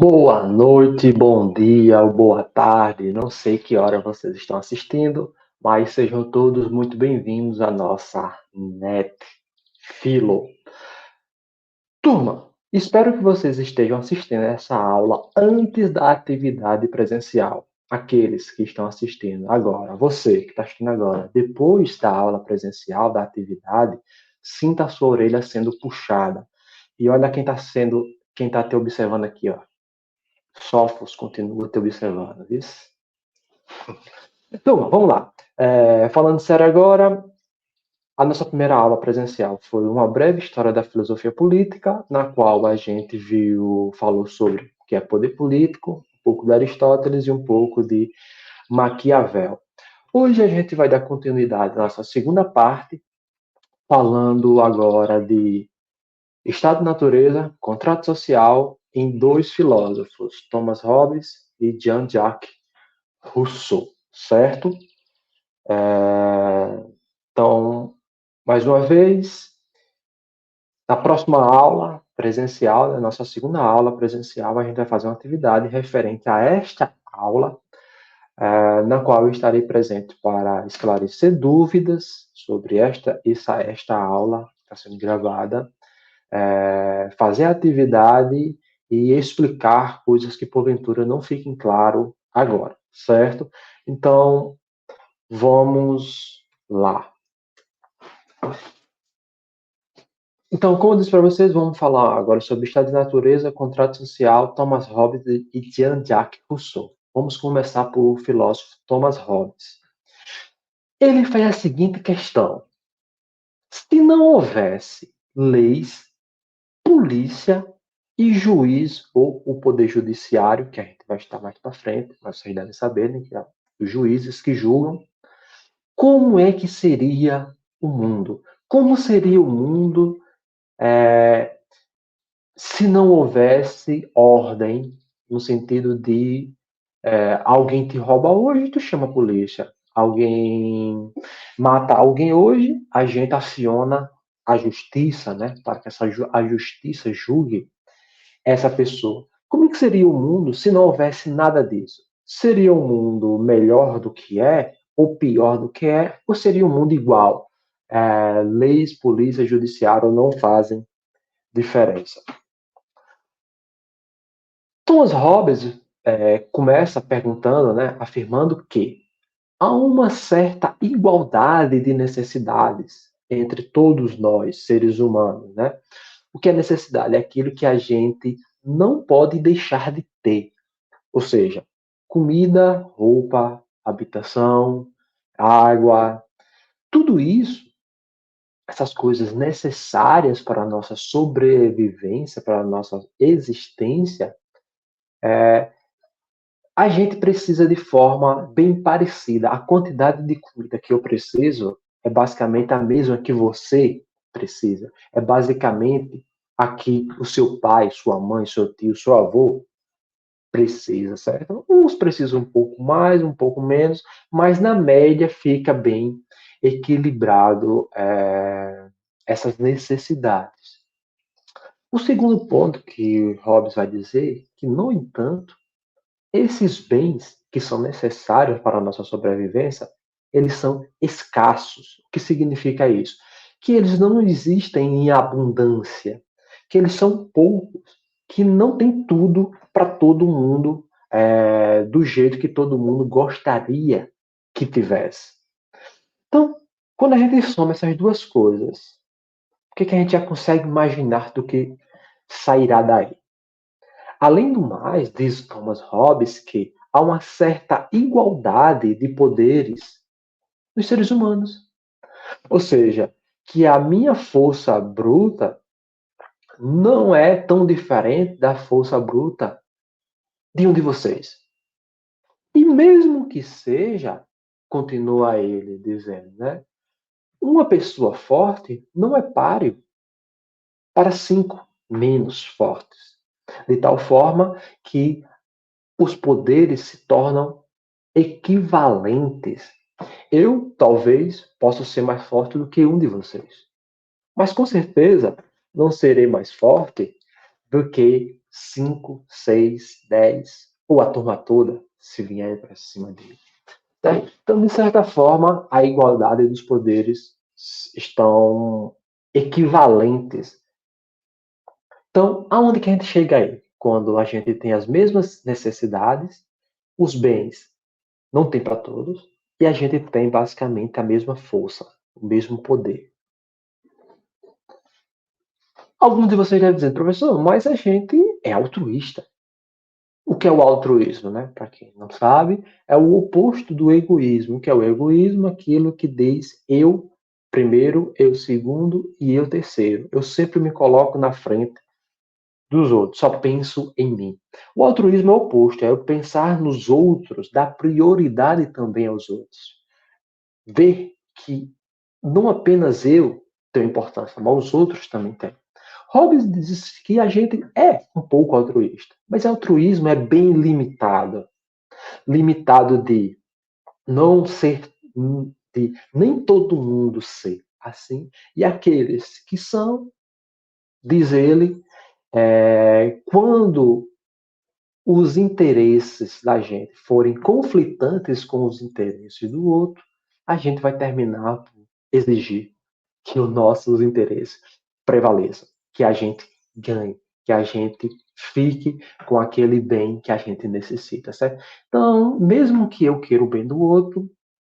Boa noite, bom dia ou boa tarde. Não sei que hora vocês estão assistindo, mas sejam todos muito bem-vindos à nossa NetFilo. Turma, espero que vocês estejam assistindo essa aula antes da atividade presencial. Aqueles que estão assistindo agora, você que está assistindo agora, depois da aula presencial, da atividade, sinta a sua orelha sendo puxada. E olha quem está te observando aqui, ó. Sofos continua te observando, viu? Então, vamos lá. Falando sério agora, a nossa primeira aula presencial foi uma breve história da filosofia política, na qual a gente falou sobre o que é poder político, um pouco de Aristóteles e um pouco de Maquiavel. Hoje a gente vai dar continuidade à nossa segunda parte, falando agora de Estado-natureza, contrato social, em dois filósofos, Thomas Hobbes e Jean-Jacques Rousseau, certo? Então, mais uma vez, na próxima aula presencial, na nossa segunda aula presencial, a gente vai fazer uma atividade referente a esta aula, na qual eu estarei presente para esclarecer dúvidas sobre esta aula que está sendo gravada, fazer a atividade e explicar coisas que porventura não fiquem claro agora, certo? Então, vamos lá. Então, como eu disse para vocês, vamos falar agora sobre Estado de Natureza, Contrato Social, Thomas Hobbes e Jean-Jacques Rousseau. Vamos começar por filósofo Thomas Hobbes. Ele faz a seguinte questão: se não houvesse leis, polícia e juiz, ou o poder judiciário, que a gente vai estar mais para frente, mas vocês devem saber, né, que é os juízes que julgam, como é que seria o mundo? Como seria o mundo se não houvesse ordem, no sentido de alguém te rouba hoje, tu chama a polícia. Alguém mata alguém hoje, a gente aciona a justiça, né, para que a justiça julgue essa pessoa. Como é que seria o mundo se não houvesse nada disso? Seria um mundo melhor do que é, ou pior do que é, ou seria um mundo igual? Leis, polícia, judiciário não fazem diferença. Thomas Hobbes começa perguntando, né, afirmando que há uma certa igualdade de necessidades entre todos nós, seres humanos, né? O que é necessidade? É aquilo que a gente não pode deixar de ter. Ou seja, comida, roupa, habitação, água, tudo isso, essas coisas necessárias para a nossa sobrevivência, para a nossa existência, a gente precisa de forma bem parecida. A quantidade de comida que eu preciso é basicamente a mesma que você precisa. É basicamente a que o seu pai, sua mãe, seu tio, seu avô precisa, certo? Uns precisam um pouco mais, um pouco menos, mas na média fica bem equilibrado essas necessidades. O segundo ponto que Hobbes vai dizer que, no entanto, esses bens que são necessários para a nossa sobrevivência, eles são escassos. O que significa isso? Que eles não existem em abundância, que eles são poucos, que não tem tudo para todo mundo do jeito que todo mundo gostaria que tivesse. Então, quando a gente soma essas duas coisas, o que a gente já consegue imaginar do que sairá daí? Além do mais, diz Thomas Hobbes que há uma certa igualdade de poderes nos seres humanos. Ou seja, que a minha força bruta não é tão diferente da força bruta de um de vocês. E mesmo que seja, continua ele dizendo, né? Uma pessoa forte não é páreo para 5 menos fortes. De tal forma que os poderes se tornam equivalentes. Eu, talvez, possa ser mais forte do que um de vocês. Mas, com certeza, não serei mais forte do que 5, 6, 10 ou a turma toda se vier para cima dele. Certo? Então, de certa forma, a igualdade dos poderes estão equivalentes. Então, aonde que a gente chega aí? Quando a gente tem as mesmas necessidades, os bens não tem para todos, e a gente tem basicamente a mesma força, o mesmo poder. Alguns de vocês devem dizer, professor, mas a gente é altruísta. O que é o altruísmo, né? Para quem não sabe, é o oposto do egoísmo. O que é o egoísmo? Aquilo que diz eu primeiro, eu segundo e eu terceiro. Eu sempre me coloco na frente dos outros, só penso em mim. O altruísmo é o oposto, é eu pensar nos outros, dar prioridade também aos outros. Ver que não apenas eu tenho importância, mas os outros também têm. Hobbes diz que a gente é um pouco altruísta, mas altruísmo é bem limitado. Limitado de não ser, de nem todo mundo ser assim, e aqueles que são, diz ele, quando os interesses da gente forem conflitantes com os interesses do outro, a gente vai terminar por exigir que os nossos interesses prevaleçam, que a gente ganhe, que a gente fique com aquele bem que a gente necessita, certo? Então, mesmo que eu queira o bem do outro,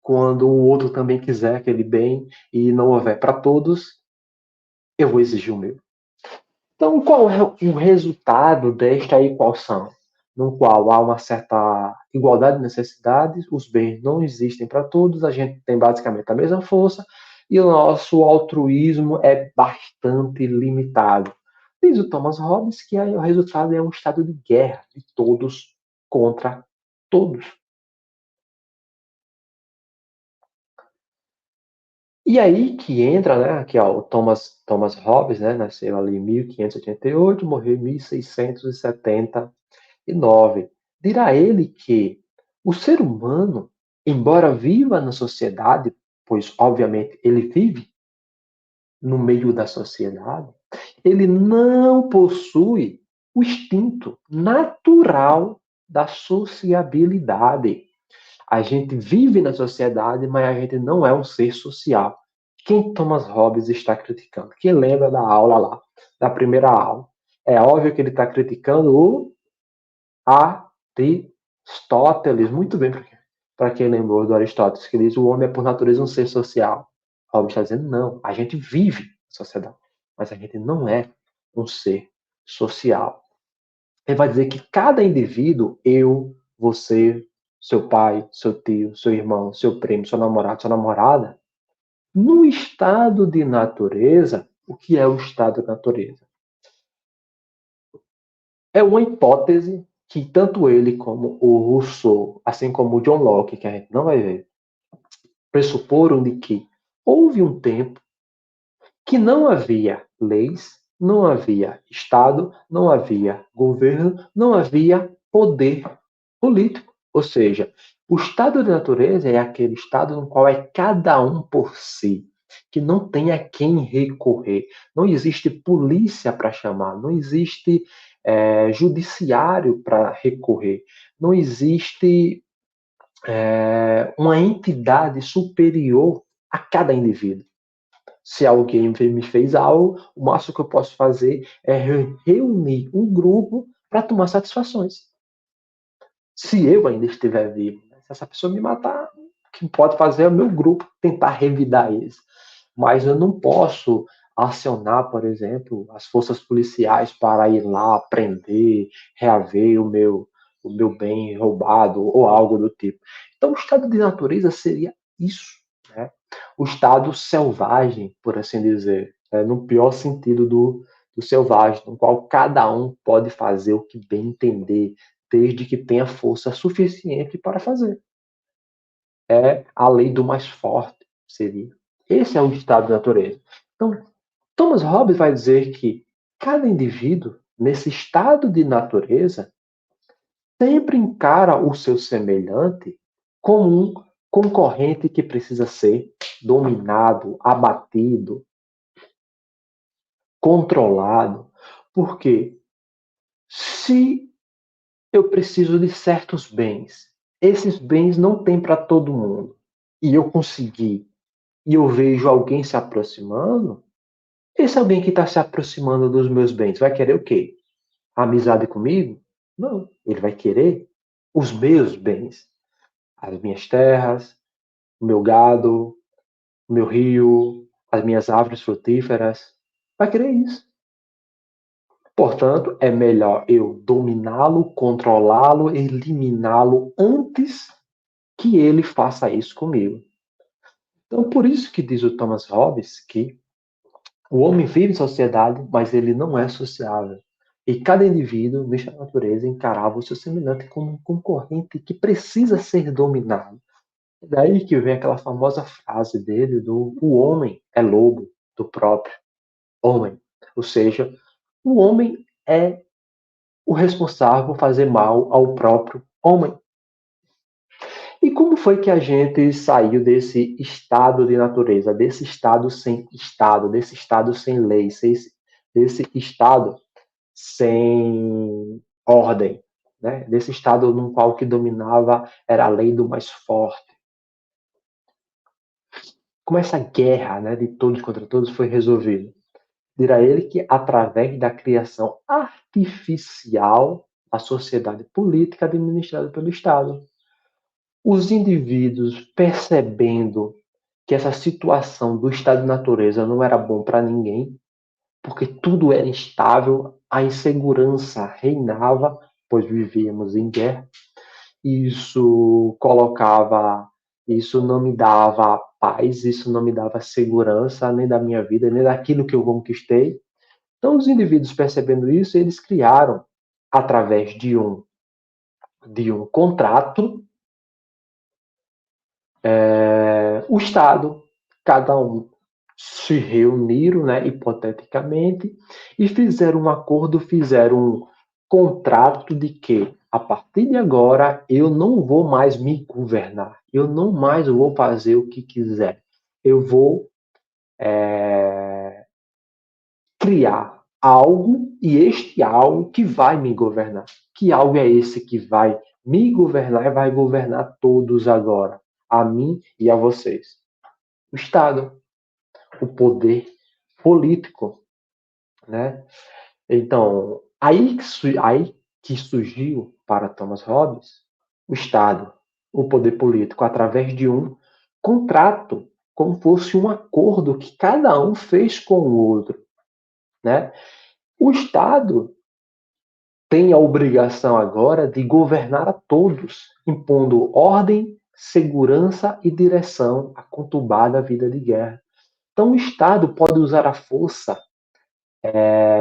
quando o outro também quiser aquele bem e não houver para todos, eu vou exigir o meu. Então, qual é o resultado desta equação, no qual há uma certa igualdade de necessidades, os bens não existem para todos, a gente tem basicamente a mesma força e o nosso altruísmo é bastante limitado. Diz o Thomas Hobbes que o resultado é um estado de guerra de todos contra todos. E aí que entra, né, aqui ó, o Thomas Hobbes, né, nasceu ali em 1588, morreu em 1679. Dirá ele que o ser humano, embora viva na sociedade, pois obviamente ele vive no meio da sociedade, ele não possui o instinto natural da sociabilidade. A gente vive na sociedade, mas a gente não é um ser social. Quem Thomas Hobbes está criticando? Quem lembra da aula lá, da primeira aula? É óbvio que ele está criticando o Aristóteles. Muito bem, para quem lembrou do Aristóteles, que diz o homem é por natureza um ser social. Hobbes está dizendo, não, a gente vive na sociedade, mas a gente não é um ser social. Ele vai dizer que cada indivíduo, eu, você, seu pai, seu tio, seu irmão, seu primo, seu namorado, sua namorada, no estado de natureza, o que é o estado de natureza? É uma hipótese que tanto ele como o Rousseau, assim como o John Locke, que a gente não vai ver, pressuporam de que houve um tempo que não havia leis, não havia Estado, não havia governo, não havia poder político. Ou seja, o estado de natureza é aquele estado no qual é cada um por si, que não tem a quem recorrer. Não existe polícia para chamar, não existe judiciário para recorrer, não existe uma entidade superior a cada indivíduo. Se alguém me fez algo, o máximo que eu posso fazer é reunir um grupo para tomar satisfações. Se eu ainda estiver vivo, né? Se essa pessoa me matar, o que pode fazer é o meu grupo tentar revidar isso. Mas eu não posso acionar, por exemplo, as forças policiais para ir lá prender, reaver o meu bem roubado ou algo do tipo. Então, o estado de natureza seria isso, né? O estado selvagem, por assim dizer, no pior sentido do selvagem, no qual cada um pode fazer o que bem entender, desde que tenha força suficiente para fazer. É a lei do mais forte, seria. Esse é o estado da natureza. Então, Thomas Hobbes vai dizer que cada indivíduo, nesse estado de natureza, sempre encara o seu semelhante como um concorrente que precisa ser dominado, abatido, controlado. Por quê? Se eu preciso de certos bens, esses bens não tem para todo mundo, e eu consegui, e eu vejo alguém se aproximando, esse alguém que está se aproximando dos meus bens vai querer o quê? Amizade comigo? Não. Ele vai querer os meus bens, as minhas terras, o meu gado, o meu rio, as minhas árvores frutíferas. Vai querer isso. Portanto, é melhor eu dominá-lo, controlá-lo, eliminá-lo antes que ele faça isso comigo. Então, por isso que diz o Thomas Hobbes que o homem vive em sociedade, mas ele não é sociável. E cada indivíduo, deixa a natureza, encarava o seu semelhante como um concorrente que precisa ser dominado. É daí que vem aquela famosa frase dele do o homem é lobo do próprio homem. Ou seja, o homem é o responsável por fazer mal ao próprio homem. E como foi que a gente saiu desse estado de natureza, desse estado, desse estado sem lei, desse estado sem ordem, né? Desse estado no qual o que dominava era a lei do mais forte. Como essa guerra, né, de todos contra todos foi resolvida? Dirá ele que através da criação artificial da sociedade política administrada pelo Estado. Os indivíduos percebendo que essa situação do estado de natureza não era bom para ninguém, porque tudo era instável, a insegurança reinava, pois vivíamos em guerra. Isso colocava, isso não me dava paz, isso não me dava segurança nem da minha vida, nem daquilo que eu conquistei. Então, os indivíduos percebendo isso, eles criaram, através de um contrato, o Estado, cada um se reuniram, né, hipoteticamente, e fizeram um acordo, fizeram um contrato de que, a partir de agora, eu não vou mais me governar, eu não mais vou fazer o que quiser, eu vou criar algo, e este algo que vai me governar. Que algo é esse que vai me governar e vai governar todos agora? A mim e a vocês. O Estado, o poder político, né? Então, aí que surgiu para Thomas Hobbes o Estado, o poder político, através de um contrato, como fosse um acordo que cada um fez com o outro, né? O Estado tem a obrigação agora de governar a todos, impondo ordem, segurança e direção à conturbada vida de guerra. Então, o Estado pode usar a força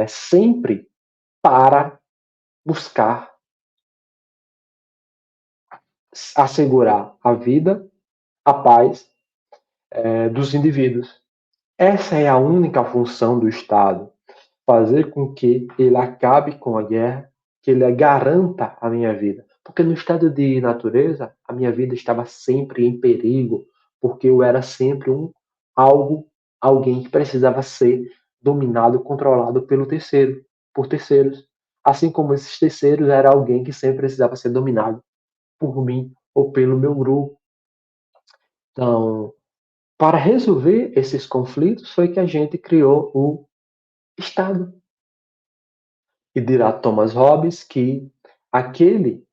sempre para buscar assegurar a vida, a paz dos indivíduos. Essa é a única função do Estado, fazer com que ele acabe com a guerra, que ele garanta a minha vida. Porque no estado de natureza, a minha vida estava sempre em perigo, porque eu era sempre alguém que precisava ser dominado, controlado por terceiros. Assim como esses terceiros era alguém que sempre precisava ser dominado por mim ou pelo meu grupo. Então, para resolver esses conflitos foi que a gente criou o Estado. E dirá Thomas Hobbes que aquele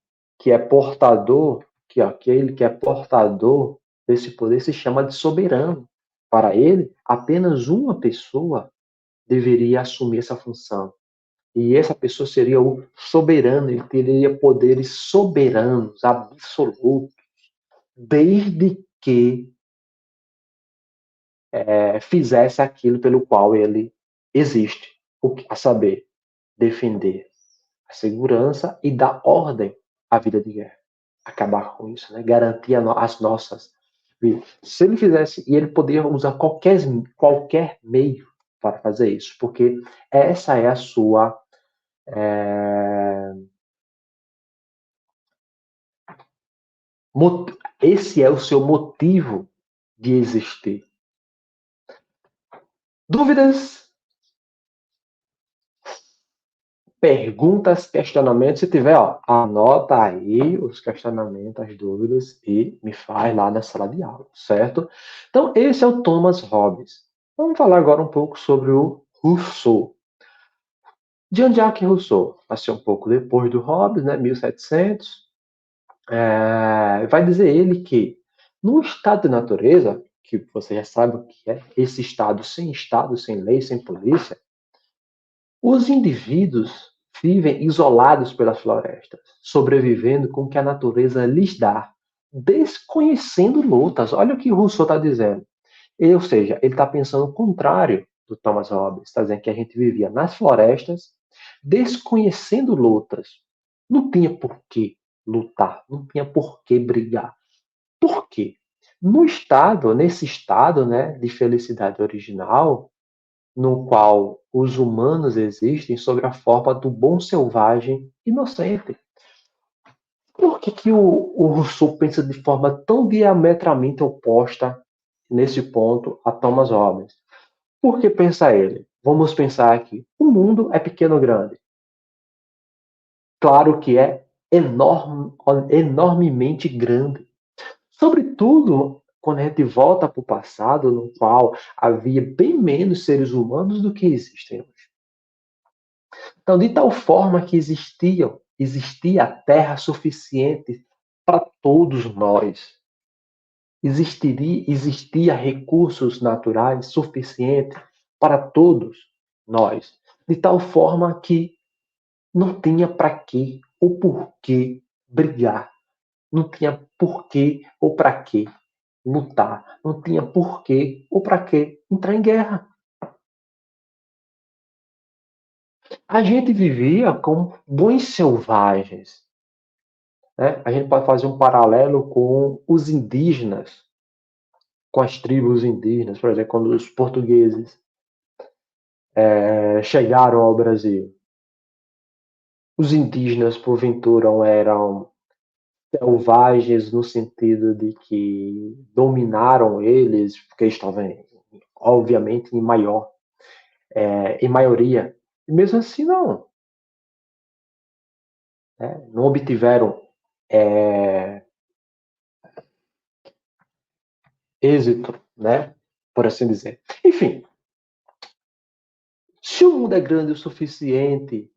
aquele que é portador desse poder se chama de soberano. Para ele, apenas uma pessoa deveria assumir essa função. E essa pessoa seria o soberano, ele teria poderes soberanos, absolutos, desde que fizesse aquilo pelo qual ele existe, a saber, defender a segurança e dar ordem à vida de guerra. Acabar com isso, né? Garantir as nossas vidas. Se ele fizesse, e ele poderia usar qualquer meio para fazer isso, porque essa é a sua. Esse é o seu motivo de existir. Dúvidas? perguntas, questionamentos. Se tiver, ó, anota aí os questionamentos, as dúvidas e me faz lá na sala de aula, certo? Então, esse é o Thomas Hobbes. Vamos falar agora um pouco sobre o Rousseau. Jean-Jacques Rousseau, nasceu um pouco depois do Hobbes, né, 1700. Vai dizer ele que no estado de natureza, que você já sabe o que é, esse estado, sem lei, sem polícia, os indivíduos vivem isolados pelas florestas, sobrevivendo com o que a natureza lhes dá, desconhecendo lutas. Olha o que Rousseau está dizendo. Ou seja, ele está pensando o contrário do Thomas Hobbes. Está dizendo que a gente vivia nas florestas, desconhecendo lutas. Não tinha por que lutar, não tinha por que brigar. Por quê? Nesse estado, né, de felicidade original, no qual os humanos existem sob a forma do bom selvagem inocente. Por que o Rousseau pensa de forma tão diametralmente oposta nesse ponto a Thomas Hobbes? Por que pensa ele? Vamos pensar aqui. O mundo é pequeno ou grande? Claro que é enormemente grande. Sobretudo quando a gente volta para o passado, no qual havia bem menos seres humanos do que existem hoje. Então, de tal forma que existia terra suficiente para todos nós. Existia recursos naturais suficientes para todos nós. De tal forma que não tinha para quê ou por que brigar. Não tinha por que ou para que lutar. Não tinha por que ou para que entrar em guerra. A gente vivia como bons selvagens. Né? A gente pode fazer um paralelo com os indígenas, com as tribos indígenas, por exemplo, quando os portugueses chegaram ao Brasil. Os indígenas, porventura, eram selvagens no sentido de que dominaram eles, porque estavam, obviamente, em maioria. E mesmo assim, não. Né? Não obtiveram êxito, né? Por assim dizer. Enfim, se o mundo é grande o suficiente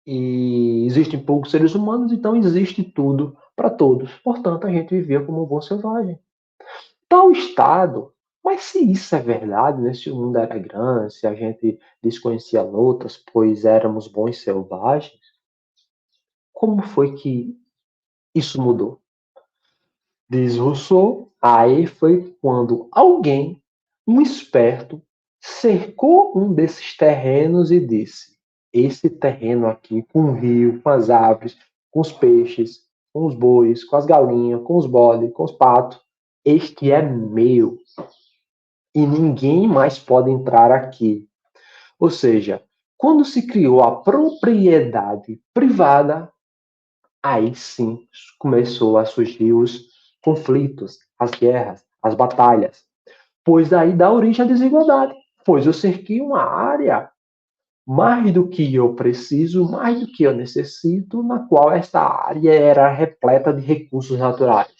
e existem poucos seres humanos, então existe tudo para todos. Portanto, a gente vivia como um bom selvagem. Tal estado, mas se isso é verdade, né? Se o mundo era grande, se a gente desconhecia lutas, pois éramos bons selvagens, como foi que isso mudou? Diz Rousseau, aí foi quando alguém, um esperto, cercou um desses terrenos e disse: esse terreno aqui, com o rio, com as árvores, com os peixes, com os bois, com as galinhas, com os bodes, com os patos, este é meu e ninguém mais pode entrar aqui. Ou seja, quando se criou a propriedade privada, aí sim começou a surgir os conflitos, as guerras, as batalhas. Pois daí dá origem à desigualdade. Pois eu cerquei uma área mais do que eu preciso, mais do que eu necessito, na qual essa área era repleta de recursos naturais.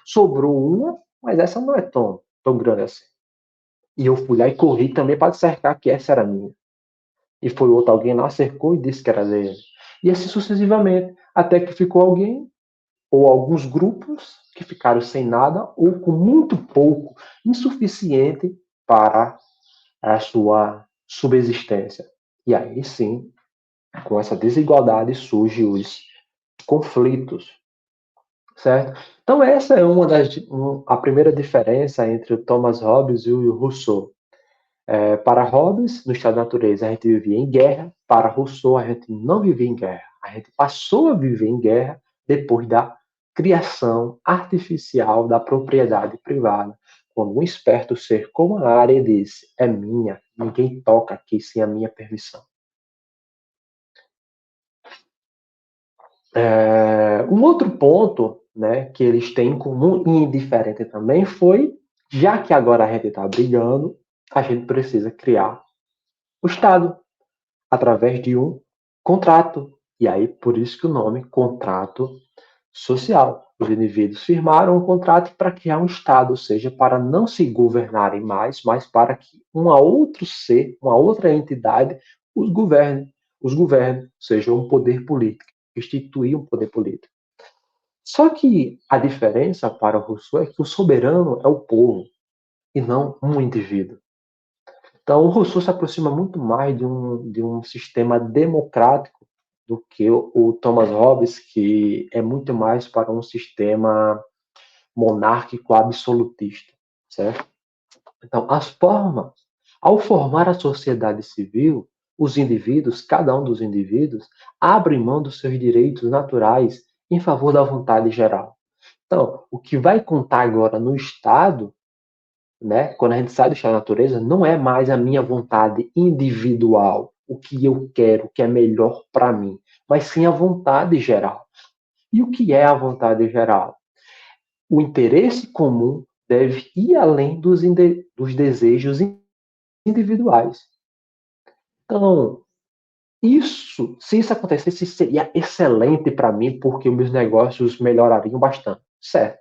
Sobrou uma, mas essa não é tão grande assim. E eu fui lá e corri também para cercar que essa era minha. E foi outro alguém lá, cercou e disse que era dele. E assim sucessivamente, até que ficou alguém ou alguns grupos que ficaram sem nada ou com muito pouco, insuficiente para a sua subsistência. E aí sim, com essa desigualdade surgem os conflitos, certo? Então essa é a primeira diferença entre o Thomas Hobbes e o Rousseau. Para Hobbes, no estado da natureza, a gente vivia em guerra. Para Rousseau, a gente não vivia em guerra. A gente passou a viver em guerra depois da criação artificial da propriedade privada. Quando um esperto cercou uma área e disse: é minha, ninguém toca aqui sem a minha permissão. Um outro ponto, né, que eles têm em comum e indiferente também foi, já que agora a gente está brigando, a gente precisa criar o Estado através de um contrato. E aí, por isso que o nome contrato social. Os indivíduos firmaram um contrato para criar um Estado, ou seja, para não se governarem mais, mas para que um outro ser, uma outra entidade, os governe, ou seja, um poder político, instituir um poder político. Só que a diferença para o Rousseau é que o soberano é o povo e não um indivíduo. Então, o Rousseau se aproxima muito mais de um sistema democrático do que o Thomas Hobbes, que é muito mais para um sistema monárquico absolutista, certo? Então, ao formar a sociedade civil, os indivíduos, cada um dos indivíduos, abre mão dos seus direitos naturais em favor da vontade geral. Então, o que vai contar agora no Estado, né, quando a gente sai do estado da natureza, não é mais a minha vontade individual, o que eu quero, o que é melhor para mim, mas sim a vontade geral. E o que é a vontade geral? O interesse comum deve ir além dos desejos individuais. Então, se isso acontecesse, seria excelente para mim, porque os meus negócios melhorariam bastante, certo?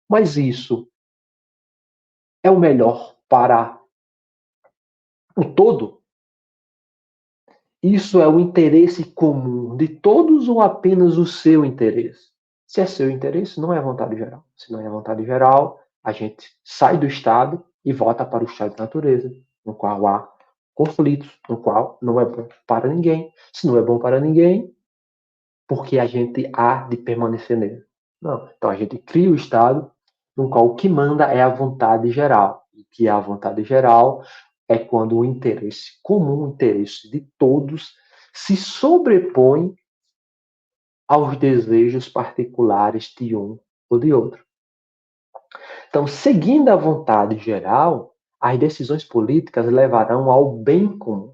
Mas isso é o melhor para o todo? Isso é o interesse comum de todos ou apenas o seu interesse? Se é seu interesse, não é vontade geral. Se não é vontade geral, a gente sai do Estado e volta para o estado de natureza, no qual há conflitos, no qual não é bom para ninguém. Se não é bom para ninguém, porque a gente há de permanecer nele. Não. Então a gente cria o Estado, no qual o que manda é a vontade geral. E que a vontade geral é quando o interesse comum, o interesse de todos, se sobrepõe aos desejos particulares de um ou de outro. Então, seguindo a vontade geral, as decisões políticas levarão ao bem comum,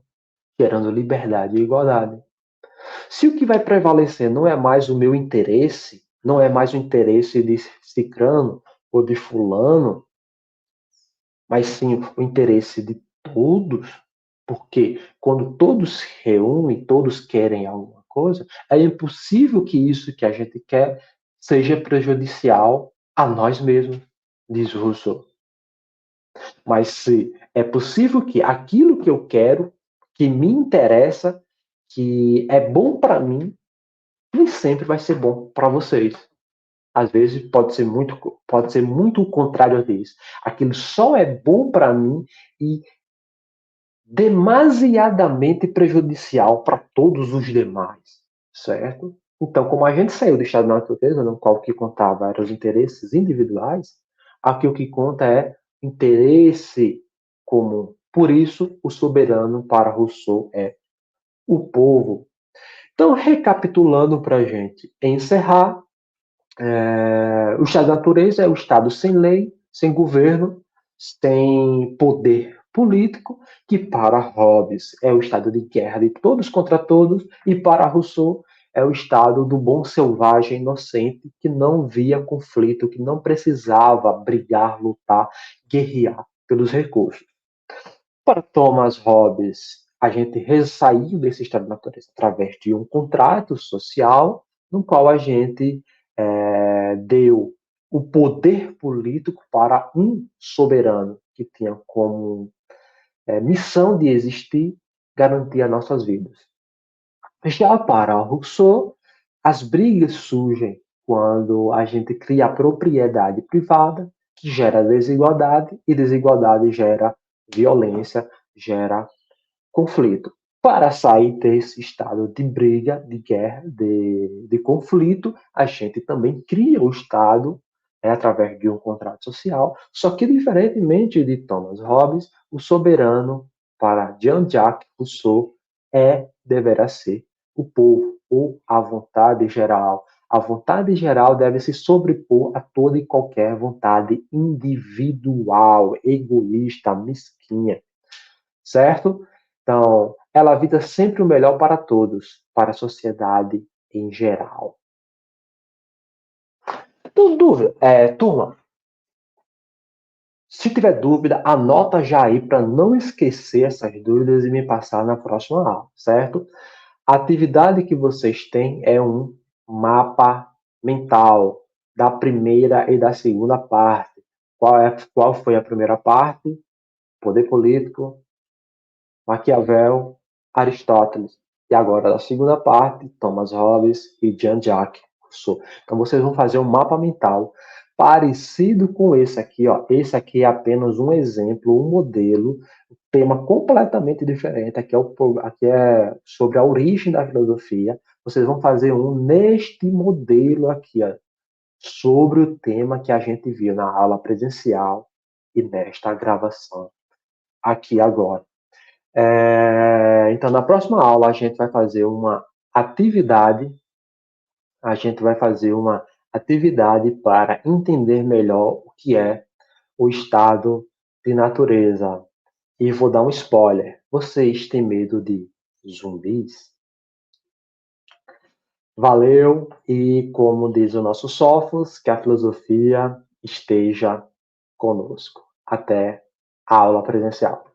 gerando liberdade e igualdade. Se o que vai prevalecer não é mais o meu interesse, não é mais o interesse de cicrano ou de fulano, mas sim o interesse de todos, porque quando todos se reúnem, todos querem alguma coisa, é impossível que isso que a gente quer seja prejudicial a nós mesmos, diz Rousseau. Mas se é possível que aquilo que eu quero, que me interessa, que é bom para mim, nem sempre vai ser bom para vocês. Às vezes pode ser muito o contrário disso. Aquilo só é bom para mim e demasiadamente prejudicial para todos os demais, certo? Então, como a gente saiu do estado da natureza, no qual o que contava eram os interesses individuais, aqui o que conta é interesse comum. Por isso, o soberano para Rousseau é o povo. Então, recapitulando para a gente encerrar, o estado da natureza é o estado sem lei, sem governo, sem poder político, que para Hobbes é o estado de guerra de todos contra todos, e para Rousseau é o estado do bom selvagem inocente, que não via conflito, que não precisava brigar, lutar, guerrear pelos recursos. Para Thomas Hobbes, a gente saiu desse estado de natureza através de um contrato social, no qual a gente deu o poder político para um soberano que tinha como missão de existir garantir as nossas vidas. Já para Rousseau, as brigas surgem quando a gente cria a propriedade privada, que gera desigualdade, e desigualdade gera violência, gera conflito. Para sair desse estado de briga, de guerra, de conflito, a gente também cria o Estado através de um contrato social, só que diferentemente de Thomas Hobbes, o soberano para Jean-Jacques Rousseau deverá ser o povo, ou a vontade geral. A vontade geral deve se sobrepor a toda e qualquer vontade individual, egoísta, mesquinha, certo? Então, ela visa sempre o melhor para todos, para a sociedade em geral. Então, turma, se tiver dúvida, anota já aí para não esquecer essas dúvidas e me passar na próxima aula, certo? A atividade que vocês têm é um mapa mental da primeira e da segunda parte. Qual foi a primeira parte? Poder político, Maquiavel, Aristóteles. E agora, a segunda parte, Thomas Hobbes e Jean-Jacques Rousseau. Então, vocês vão fazer um mapa mental parecido com esse aqui, ó. Esse aqui é apenas um exemplo, um modelo, um tema completamente diferente. Aqui é sobre a origem da filosofia. Vocês vão fazer um neste modelo aqui, ó, sobre o tema que a gente viu na aula presencial e nesta gravação aqui agora. Então, na próxima aula, a gente vai fazer uma atividade para entender melhor o que é o estado de natureza. E vou dar um spoiler. Vocês têm medo de zumbis? Valeu, e como diz o nosso Sófocles, que a filosofia esteja conosco. Até a aula presencial.